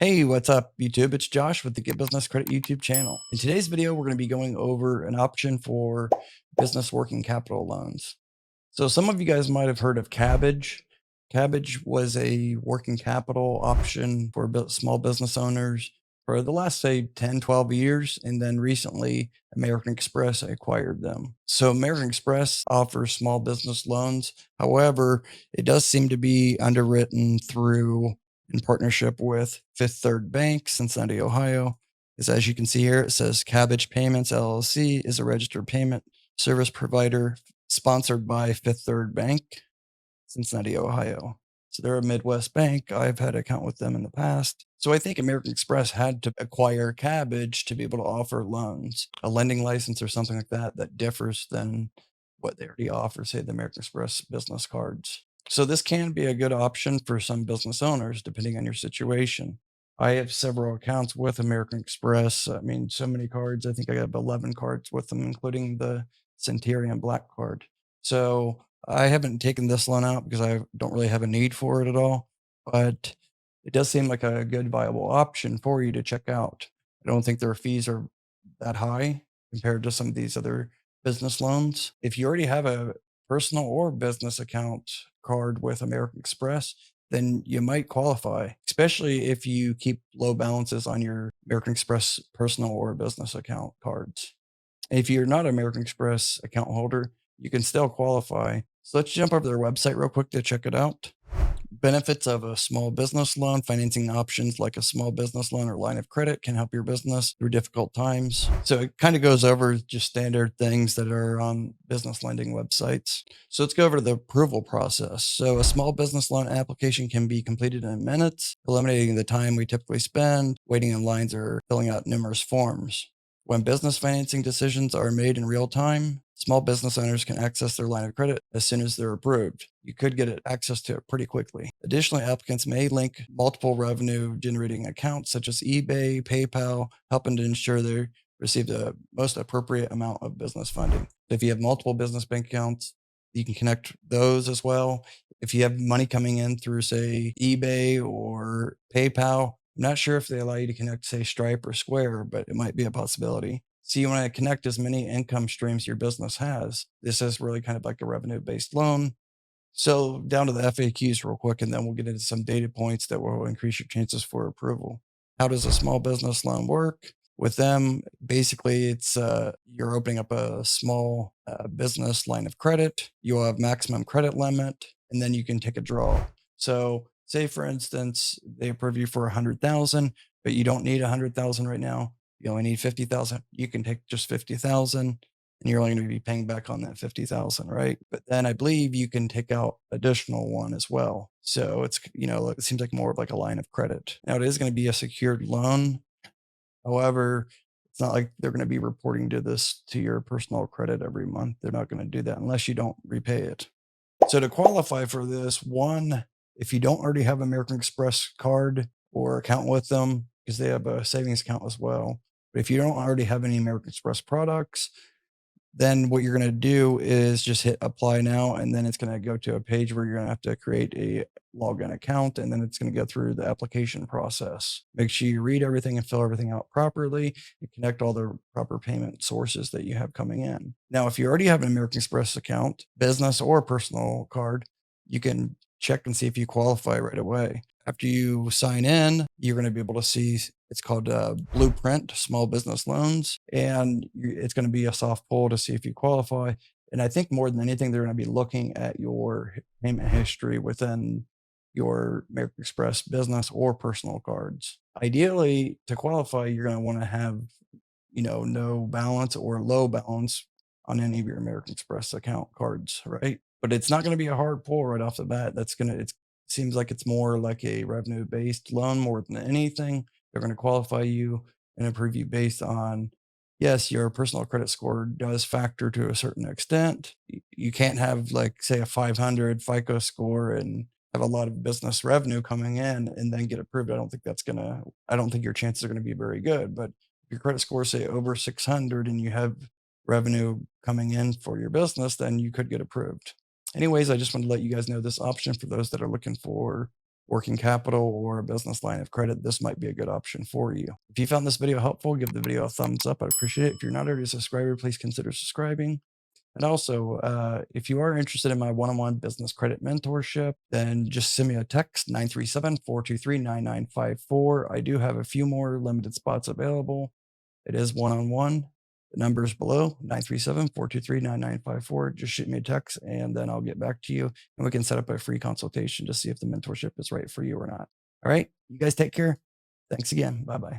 Hey, what's up, YouTube? It's Josh with the Get Business Credit YouTube channel. In today's video, we're going to be going over an option for business working capital loans. So some of you guys might have heard of Cabbage. Cabbage was a working capital option for small business owners for the last, say, 10, 12 years. And then recently, American Express acquired them. So American Express offers small business loans. However, it does seem to be underwritten through in partnership with Fifth Third Bank, Cincinnati, Ohio. As you can see here, it says Cabbage Payments LLC is a registered payment service provider sponsored by Fifth Third Bank, Cincinnati, Ohio. So they're a Midwest bank. I've had an account with them in the past. So I think American Express had to acquire Cabbage to be able to offer loans, a lending license or something like that that differs than what they already offer, say the American Express business cards. So this can be a good option for some business owners, depending on your situation. I have several accounts with American Express. I mean, so many cards. I think I have 11 cards with them, including the Centurion Black card. So I haven't taken this loan out because I don't really have a need for it at all, but it does seem like a good viable option for you to check out. I don't think their fees are that high compared to some of these other business loans. If you already have a personal or business account card with American Express, then you might qualify, especially if you keep low balances on your American Express personal or business account cards. If you're not an American Express account holder, you can still qualify. So let's jump over to their website real quick to check it out. Benefits of a small business loan: financing options like a small business loan or line of credit can help your business through difficult times. So it kind of goes over just standard things that are on business lending websites. So let's go over to the approval process. So a small business loan application can be completed in minutes, eliminating the time we typically spend waiting in lines or filling out numerous forms. When business financing decisions are made in real time, small business owners can access their line of credit as soon as they're approved. You could get access to it pretty quickly. Additionally, applicants may link multiple revenue generating accounts such as eBay, PayPal, helping to ensure they receive the most appropriate amount of business funding. If you have multiple business bank accounts, you can connect those as well. If you have money coming in through, say, eBay or PayPal, I'm not sure if they allow you to connect, say, Stripe or Square, but it might be a possibility. So you want to connect as many income streams your business has. This is really kind of like a revenue-based loan. So down to the FAQs real quick, and then we'll get into some data points that will increase your chances for approval. How does a small business loan work? With them, basically, it's you're opening up a small business line of credit. You'll have maximum credit limit, and then you can take a draw. So, say for instance, they approve you for 100,000, but you don't need 100,000 right now. You only need 50,000. You can take just 50,000 and you're only going to be paying back on that 50,000, right? But then I believe you can take out additional one as well. So it's, it seems like more of like a line of credit. Now it is going to be a secured loan. However, it's not like they're going to be reporting to your personal credit every month. They're not going to do that unless you don't repay it. So to qualify for this, one, if you don't already have American Express card or account with them, because they have a savings account as well. But if you don't already have any American Express products, then what you're going to do is just hit apply now, and then it's going to go to a page where you're going to have to create a login account, and then it's going to go through the application process. Make sure you read everything and fill everything out properly and connect all the proper payment sources that you have coming in. Now, if you already have an American Express account, business or personal card, you can check and see if you qualify right away. After you sign in, you're going to be able to see it's called Blueprint Small Business Loans, and it's going to be a soft pull to see if you qualify. And I think more than anything, they're going to be looking at your payment history within your American Express business or personal cards. Ideally, to qualify, you're going to want to have, no balance or low balance on any of your American Express account cards, right? But it's not going to be a hard pull right off the bat. It seems like it's more like a revenue based loan more than anything. They're going to qualify you and approve you based on, yes, your personal credit score does factor to a certain extent. You can't have, like, say, a 500 FICO score and have a lot of business revenue coming in and then get approved. I don't think your chances are going to be very good. But if your credit score, say, over 600 and you have revenue coming in for your business, then you could get approved. Anyways, I just want to let you guys know this option for those that are looking for working capital or a business line of credit, this might be a good option for you. If you found this video helpful, give the video a thumbs up. I'd appreciate it. If you're not already a subscriber, please consider subscribing. And also, if you are interested in my one-on-one business credit mentorship, then just send me a text, 937-423-9954. I do have a few more limited spots available. It is one-on-one. The number is below, 937-423-9954. Just shoot me a text and then I'll get back to you and we can set up a free consultation to see if the mentorship is right for you or not. All right. You guys take care. Thanks again. Bye-bye.